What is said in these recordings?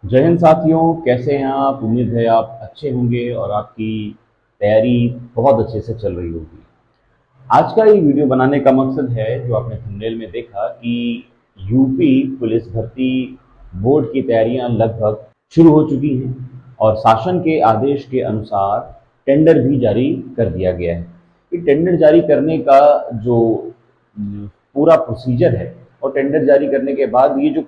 जय हिंद साथियों, कैसे हैं आप? उम्मीद है आप अच्छे होंगे और आपकी तैयारी बहुत अच्छे से चल रही होगी। आज का ये वीडियो बनाने का मकसद है, जो आपने थंबनेल में देखा, कि यूपी पुलिस भर्ती बोर्ड की तैयारियां लगभग शुरू हो चुकी हैं और शासन के आदेश के अनुसार टेंडर भी जारी कर दिया गया है। ये टेंडर जारी करने का जो पूरा प्रोसीजर है, और टेंडर जारी करने के बाद ये जो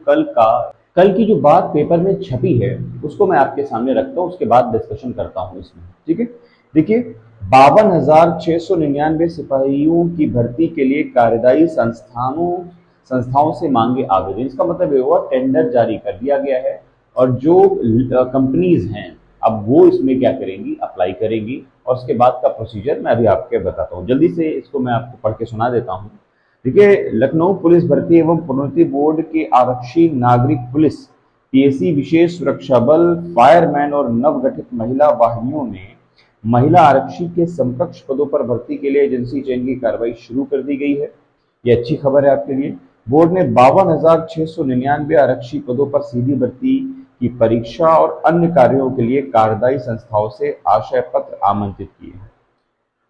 कल की जो बात पेपर में छपी है, उसको मैं आपके सामने रखता हूँ, उसके बाद डिस्कशन करता हूँ इसमें। ठीक है, देखिए, 52,699 सिपाहियों की भर्ती के लिए कार्यदायी संस्थाओं से मांगे आवेदन। इसका मतलब ये हुआ टेंडर जारी कर दिया गया है और जो कंपनीज हैं, अब वो इसमें क्या करेंगी, अप्लाई करेंगी। और उसके बाद का प्रोसीजर मैं अभी आपके बताता हूँ। जल्दी से इसको मैं आपको पढ़ के सुना देता हूँ। देखिए, लखनऊ पुलिस भर्ती एवं प्रोन्नति बोर्ड के आरक्षी नागरिक पुलिस, पीएसी, विशेष सुरक्षा बल, फायरमैन और नवगठित महिला वाहिनियों में महिला आरक्षी के समकक्ष पदों पर भर्ती के लिए एजेंसी चयन की कार्रवाई शुरू कर दी गई है। ये अच्छी खबर है आपके लिए। बोर्ड ने 52,699 आरक्षी पदों पर सीधी भर्ती की परीक्षा और अन्य कार्यों के लिए कार्यदायी संस्थाओं से आशय पत्र आमंत्रित किए हैं।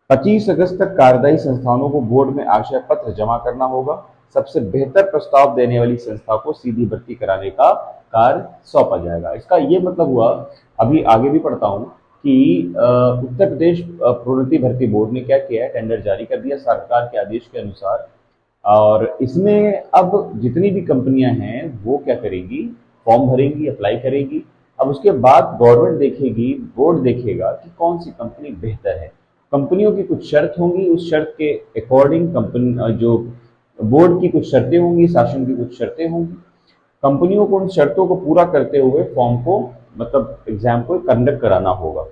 25 अगस्त तक कार्यदायी संस्थानों को बोर्ड में आशय पत्र जमा करना होगा। सबसे बेहतर प्रस्ताव देने वाली संस्था को सीधी भर्ती कराने का कार्य सौंपा जाएगा। इसका ये मतलब हुआ, अभी आगे भी पढ़ता हूँ, कि उत्तर प्रदेश प्रोन्नति भर्ती बोर्ड ने क्या किया है, टेंडर जारी कर दिया सरकार के आदेश के अनुसार। और इसमें अब जितनी भी कंपनियां हैं वो क्या करेंगी, फॉर्म भरेंगी, अप्लाई करेंगी। अब उसके बाद गवर्नमेंट देखेगी, बोर्ड देखेगा कि कौन सी कंपनी बेहतर है। कंपनियों की कुछ शर्त होंगी, उस शर्त के अकॉर्डिंग कंपनी जो बोर्ड की कुछ शर्तें होंगी, शासन की कुछ शर्तें होंगी। कंपनियों को उन शर्तों को पूरा करते हुए फॉर्म को, मतलब एग्जाम को कंडक्ट कराना होगा।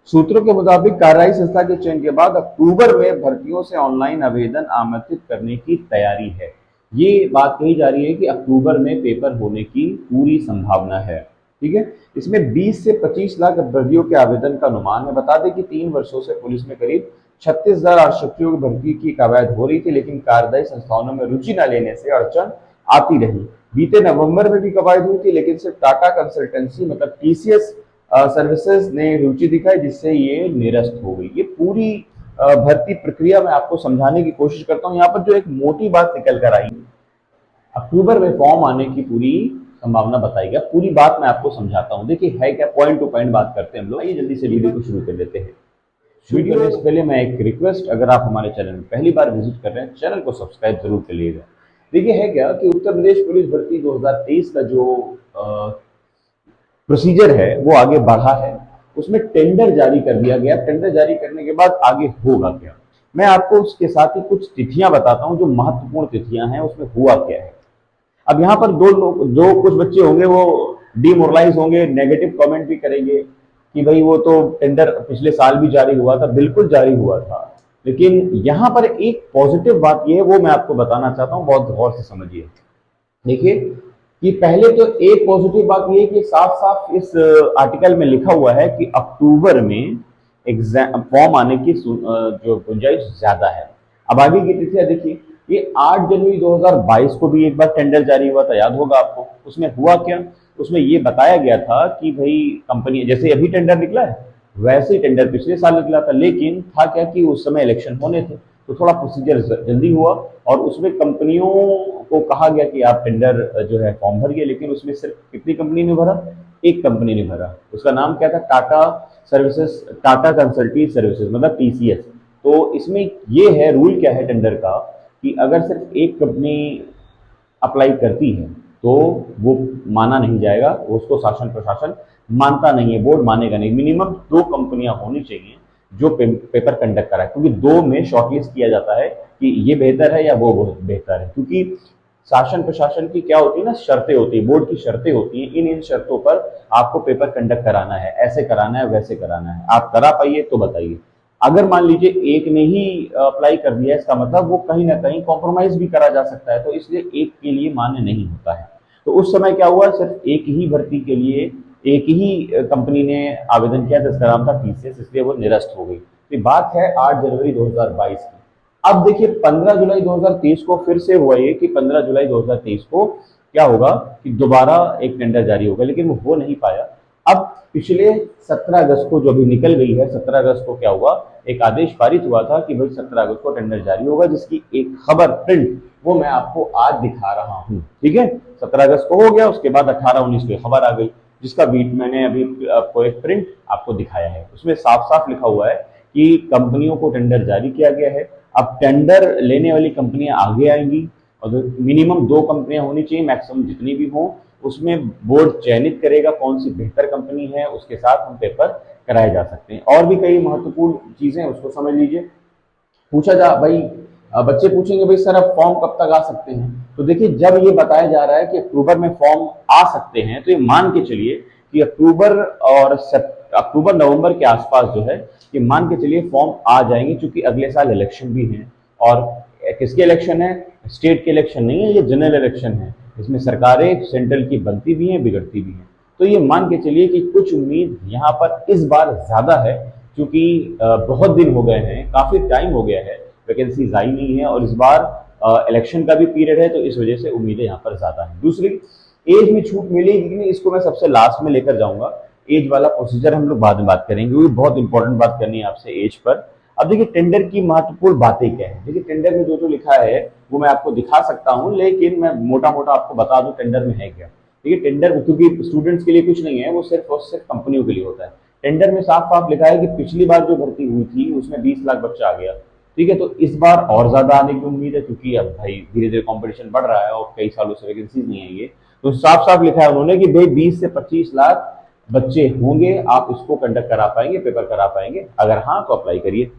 सूत्रों के मुताबिक कार्यदायी संस्था के चयन के बाद अक्टूबर में भर्तियों से ऑनलाइन आवेदन आमंत्रित करने की तैयारी है। ये बात कही जा रही है कि अक्टूबर में पेपर होने की पूरी संभावना है। ठीक है, इसमें 20 से 25 लाख अभ्यर्थियों के आवेदन का अनुमान है। बता दें कि 3 वर्षों से पुलिस में करीब 36,000 आरक्षियों की भर्ती की कवायद हो रही थी, लेकिन कार्यदायी संस्थानों में रुचि न लेने से अड़चन आती रही। बीते नवंबर में भी कवायद हुई थी, लेकिन सिर्फ टाटा कंसल्टेंसी मतलब टीसीएस सर्विसेज ने रुचि दिखाई, जिससे ये निरस्त हो गई। ये पूरी भर्ती प्रक्रिया मैं आपको समझाने की कोशिश करता हूँ। यहाँ पर जो एक मोटी बात निकल कर आई, अक्टूबर में फॉर्म आने की पूरी संभावना बताई गया, पूरी बात मैं आपको समझाता हूँ। देखिए, है क्या, पॉइंट टू पॉइंट बात करते हैं हम लोग। आइए जल्दी से वीडियो को शुरू कर लेते हैं। शुरू करने से पहले मैं एक रिक्वेस्ट, अगर आप हमारे चैनल में पहली बार विजिट कर रहे हैं, चैनल को सब्सक्राइब जरूर कर लीजिएगा। देखिए, है क्या कि उत्तर प्रदेश पुलिस भर्ती 2023 का जो प्रोसीजर है वो आगे बढ़ा है। उसमें टेंडर जारी कर दिया गया। टेंडर जारी करने के बाद आगे होगा क्या, मैं आपको उसके साथ ही कुछ तिथियां बताता हूं, जो महत्वपूर्ण तिथियां हैं, उसमें हुआ क्या है। अब यहाँ पर दो कुछ बच्चे होंगे, वो डिमोरलाइज होंगे, नेगेटिव कमेंट भी करेंगे कि भाई वो तो टेंडर पिछले साल भी जारी हुआ था। बिल्कुल जारी हुआ था, लेकिन यहाँ पर एक पॉजिटिव बात यह है, वो मैं आपको बताना चाहता हूँ, बहुत गौर से समझिए। देखिए, कि पहले तो एक पॉजिटिव बात यह है कि साफ साफ इस आर्टिकल में लिखा हुआ है कि अक्टूबर में एग्जाम फॉर्म आने की जो गुंजाइश ज्यादा है। अब आगे की तिथियां देखिए, ये 8 जनवरी 2022 को भी एक बार टेंडर जारी हुआ था, याद होगा आपको। उसमें हुआ क्या, उसमें ये बताया गया था कि भाई कंपनी, जैसे अभी टेंडर निकला है वैसे ही टेंडर पिछले साल निकला था, लेकिन था क्या कि उस समय इलेक्शन होने थे, तो थोड़ा प्रोसीजर जल्दी हुआ और उसमें कंपनियों को कहा गया कि आप टेंडर जो है फॉर्म भरिए। लेकिन उसमें सिर्फ कितनी कंपनी ने भरा, एक कंपनी ने भरा। उसका नाम क्या था, टाटा सर्विसेज, टाटा कंसल्टी सर्विसेज, मतलब टीसीएस। तो इसमें ये है, रूल क्या है टेंडर का, कि अगर सिर्फ एक कंपनी अप्लाई करती है तो वो माना नहीं जाएगा, उसको शासन प्रशासन मानता नहीं है, बोर्ड मानेगा नहीं। मिनिमम 2 कंपनियां होनी चाहिए जो पेपर कंडक्ट कराए, क्योंकि 2 में शॉर्टलिस्ट किया जाता है कि ये बेहतर है या वो बेहतर है। क्योंकि शासन प्रशासन की क्या होती है ना, शर्तें होती है, बोर्ड की शर्तें होती हैं। इन शर्तों पर आपको पेपर कंडक्ट कराना है, ऐसे कराना है, वैसे कराना है। आप करा पाइए तो बताइए। अगर मान लीजिए एक ने ही अप्लाई कर दिया, इसका मतलब वो कहीं ना कहीं कॉम्प्रोमाइज भी करा जा सकता है, तो इसलिए एक के लिए मान्य नहीं होता है। तो उस समय क्या हुआ, सिर्फ एक ही भर्ती के लिए एक ही कंपनी ने आवेदन किया, जिसका नाम था टीसीएस, इसलिए वो निरस्त हो गई। तो बात है 8 जनवरी 2022 की। अब देखिए, 15 जुलाई 2023 को फिर से हुआ ये कि 15 जुलाई 2023 को क्या होगा कि दोबारा एक टेंडर जारी होगा, लेकिन वो हो नहीं पाया। अब पिछले 17 अगस्त को जो अभी निकल गई है, 17 अगस्त को क्या हुआ, एक आदेश पारित हुआ था कि भाई 17 अगस्त को टेंडर जारी होगा, जिसकी एक खबर प्रिंट वो मैं आपको आज दिखा रहा हूं। ठीक है, 17 अगस्त को हो गया, उसके बाद 18-19 को खबर आ गई, जिसका बीट मैंने अभी आपको एक प्रिंट आपको दिखाया है। उसमें साफ साफ लिखा हुआ है कि कंपनियों को टेंडर जारी किया गया है। अब टेंडर लेने वाली कंपनियां आगे आएंगी और मिनिमम 2 कंपनियां होनी चाहिए, मैक्सिमम जितनी भी हों, उसमें बोर्ड चयनित करेगा कौन सी बेहतर कंपनी है, उसके साथ हम पेपर कराए जा सकते हैं। और भी कई महत्वपूर्ण चीजें उसको समझ लीजिए। पूछा जा भाई, बच्चे पूछेंगे भाई सर अब फॉर्म कब तक आ सकते हैं, तो देखिए जब ये बताया जा रहा है कि अक्टूबर में फॉर्म आ सकते हैं, तो ये मान के चलिए कि अक्टूबर नवंबर के आसपास जो है, ये मान के चलिए फॉर्म आ जाएंगे, क्योंकि अगले साल इलेक्शन भी है। और किसके इलेक्शन है? स्टेट के इलेक्शन नहीं है, ये जनरल इलेक्शन है। इसमें सरकारें सेंट्रल की बनती भी हैं, बिगड़ती भी हैं। तो ये मान के चलिए कि कुछ उम्मीद यहाँ पर इस बार ज्यादा है, क्योंकि बहुत दिन हो गए हैं, काफी टाइम हो गया है, वैकेंसीज आई नहीं है, और इस बार इलेक्शन का भी पीरियड है, तो इस वजह से उम्मीदें यहाँ पर ज्यादा हैं। दूसरी, एज में छूट मिलेगी कि नहीं, इसको मैं सबसे लास्ट में लेकर जाऊंगा। एज वाला प्रोसीजर हम लोग बाद में बात करेंगे, वो बहुत इंपॉर्टेंट बात करनी है आपसे एज पर। अब देखिए टेंडर की महत्वपूर्ण बातें क्या है। देखिए टेंडर में जो जो लिखा है वो मैं आपको दिखा सकता हूँ, लेकिन मैं मोटा मोटा आपको बता दूं टेंडर में है क्या। देखिए टेंडर क्योंकि स्टूडेंट्स के लिए कुछ नहीं है, वो सिर्फ और सिर्फ कंपनियों के लिए होता है। टेंडर में साफ साफ लिखा है कि पिछली बार जो भर्ती हुई थी उसमें 20 लाख बच्चा आ गया। ठीक है, तो इस बार और ज्यादा आने की उम्मीद है, क्योंकि अब भाई धीरे धीरे कंपटीशन बढ़ रहा है और कई सालों से वैकेंसीज नहीं आई है। तो साफ साफ लिखा है उन्होंने कि भाई 20 से 25 लाख बच्चे होंगे, आप इसको कंडक्ट करा पाएंगे, पेपर करा पाएंगे, अगर हाँ तो अप्लाई करिए।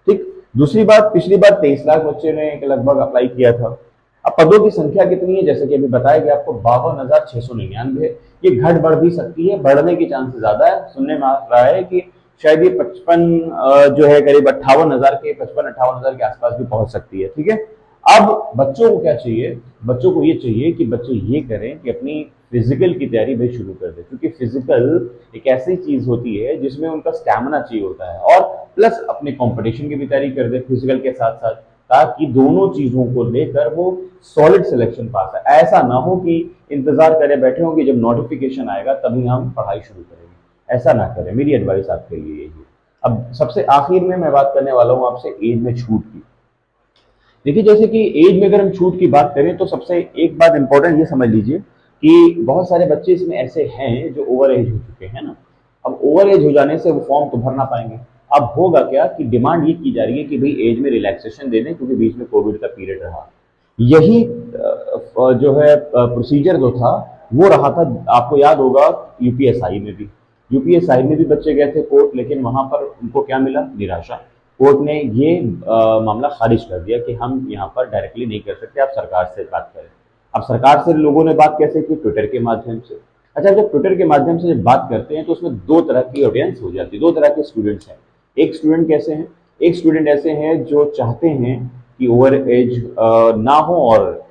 ठीक। दूसरी बात, पिछली बार 23 लाख बच्चे ने लगभग अप्लाई किया था। अब पदों की संख्या कितनी है, जैसे कि अभी बताया गया आपको 52,699 है। ये घट बढ़ भी सकती है, बढ़ने की चांसेस ज्यादा है। सुनने में आ रहा है कि शायद ये 55 जो है करीब 58,000 के 55-58,000 के आसपास भी पहुंच सकती है। ठीक है। अब बच्चों को क्या चाहिए? बच्चों को ये चाहिए कि बच्चे ये करें कि अपनी फिजिकल की तैयारी भाई शुरू कर दे, क्योंकि फिजिकल एक ऐसी चीज होती है जिसमें उनका स्टैमिना चाहिए होता है, और प्लस अपने कंपटीशन की भी तैयारी कर दे फिजिकल के साथ साथ, ताकि दोनों चीजों को लेकर वो सॉलिड सिलेक्शन पास है। ऐसा ना हो कि इंतजार करे बैठे होंगे जब नोटिफिकेशन आएगा तभी हम पढ़ाई शुरू करेंगे, ऐसा ना करें। मेरी एडवाइस आपके लिए यही है। अब सबसे आखिर में मैं बात करने वाला हूं आपसे एज में छूट की। देखिए जैसे कि एज में अगर हम छूट की बात करें तो सबसे एक बात इंपॉर्टेंट ये समझ लीजिए कि बहुत सारे बच्चे इसमें ऐसे हैं जो ओवर एज हो चुके हैं ना। अब ओवर एज हो जाने से वो फॉर्म तो भर ना पाएंगे। अब होगा क्या कि डिमांड ये की जा रही है कि भाई एज में रिलैक्सेशन दे दें, क्योंकि बीच में कोविड का पीरियड रहा। यही जो है प्रोसीजर जो था वो रहा था, आपको याद होगा यूपीएसआई में भी। यूपीएसआई में भी बच्चे गए थे कोर्ट, लेकिन वहां पर उनको क्या मिला? निराशा। कोर्ट ने ये मामला खारिज कर दिया कि हम यहाँ पर डायरेक्टली नहीं कर सकते, आप सरकार से बात करें। अब सरकार से लोगों ने बात कैसे की? ट्विटर के माध्यम से। अच्छा, जब ट्विटर के माध्यम से जब बात करते हैं तो उसमें दो तरह की ऑडियंस हो जाती है, दो तरह के स्टूडेंट्स हैं। एक स्टूडेंट कैसे हैं? एक स्टूडेंट ऐसे हैं जो चाहते हैं कि ओवर एज ना हो और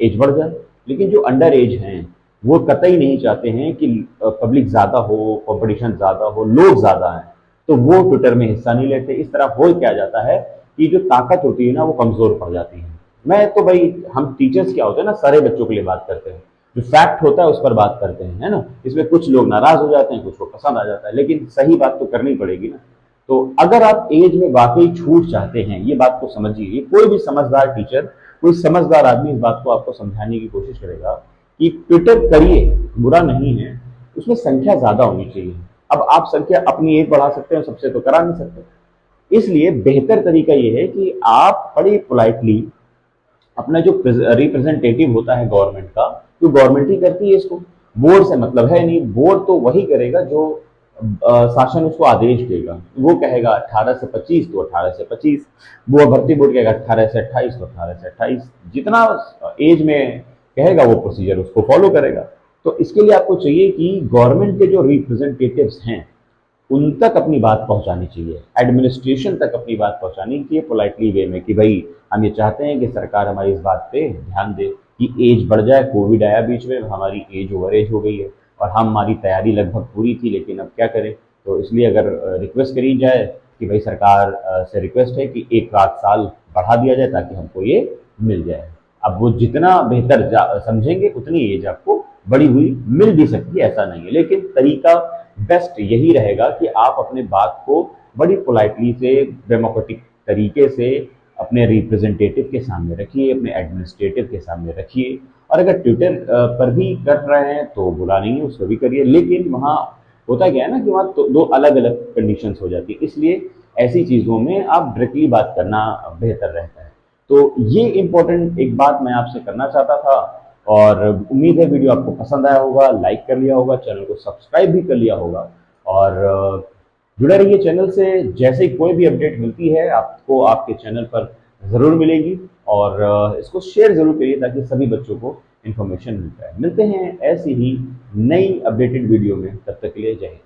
एज बढ़ जाए, लेकिन जो अंडर एज हैं वो कतई नहीं चाहते हैं कि पब्लिक ज्यादा हो, कंपटीशन ज्यादा हो, लोग ज्यादा हैं, तो वो ट्विटर में हिस्सा नहीं लेते। इस तरह हो क्या जाता है कि जो ताकत होती है ना वो कमजोर पड़ जाती है। मैं तो भाई, हम टीचर्स क्या होते हैं ना, सारे बच्चों के लिए बात करते हैं, जो फैक्ट होता है उस पर बात करते हैं, है ना। इसमें कुछ लोग नाराज हो जाते हैं, कुछ को पसंद आ जाता है, लेकिन सही बात तो करनी पड़ेगी ना। तो अगर आप एज में वाकई छूट चाहते हैं, ये बात को समझिए। कोई भी समझदार टीचर, कोई समझदार आदमी इस बात को आपको समझाने की कोशिश करेगा कि ट्विटर करिए, बुरा नहीं है, उसमें संख्या ज्यादा होनी चाहिए। अब आप संख्या अपनी एक बढ़ा सकते हैं, सबसे तो करा नहीं सकते। इसलिए बेहतर तरीका यह है कि आप बड़ी पोलाइटली अपना जो रिप्रेजेंटेटिव होता है गवर्नमेंट का, तो गवर्नमेंट ही करती है इसको, बोर्ड से मतलब है नहीं। बोर्ड तो वही करेगा जो शासन उसको आदेश देगा। वो कहेगा 18 से 25 तो 18 से 25, वो भर्ती बोर्ड कहेगा 18 से 28 तो 18 से 28, जितना एज में कहेगा वो प्रोसीजर उसको फॉलो करेगा। तो इसके लिए आपको चाहिए कि गवर्नमेंट के जो रिप्रेजेंटेटिव्स हैं उन तक अपनी बात पहुंचानी चाहिए, एडमिनिस्ट्रेशन तक अपनी बात पहुंचानी चाहिए पोलाइटली वे में, कि भाई हम ये चाहते हैं कि सरकार हमारी इस बात पे ध्यान दे कि एज बढ़ जाए। कोविड आया बीच में, हमारी एज ओवर एज हो गई है और हमारी तैयारी लगभग पूरी थी, लेकिन अब क्या करें। तो इसलिए अगर रिक्वेस्ट करी जाए कि भाई सरकार से रिक्वेस्ट है कि 1 आध साल बढ़ा दिया जाए ताकि हमको ये मिल जाए। अब वो जितना बेहतर समझेंगे उतनी एज आपको बड़ी हुई मिल भी सकती है, ऐसा नहीं है। लेकिन तरीका बेस्ट यही रहेगा कि आप अपने बात को बड़ी पोलाइटली से, डेमोक्रेटिक तरीके से अपने रिप्रेजेंटेटिव के सामने रखिए, अपने एडमिनिस्ट्रेटिव के सामने रखिए। और अगर ट्विटर पर भी कर रहे हैं तो बुरा नहीं है, उसको भी करिए। लेकिन वहाँ होता क्या है ना कि वहाँ तो दो अलग अलग कंडीशंस हो जाती है, इसलिए ऐसी चीज़ों में आप डायरेक्टली बात करना बेहतर रहता है। तो ये इम्पोर्टेंट एक बात मैं आपसे करना चाहता था, और उम्मीद है वीडियो आपको पसंद आया होगा, लाइक कर लिया होगा, चैनल को सब्सक्राइब भी कर लिया होगा। और जुड़े रहिए चैनल से, जैसे ही कोई भी अपडेट मिलती है आपको आपके चैनल पर ज़रूर मिलेगी। और इसको शेयर ज़रूर करिए ताकि सभी बच्चों को इन्फॉर्मेशन मिल पाए। मिलते हैं ऐसी ही नई अपडेटेड वीडियो में, तब तक के लिए जय हिंद।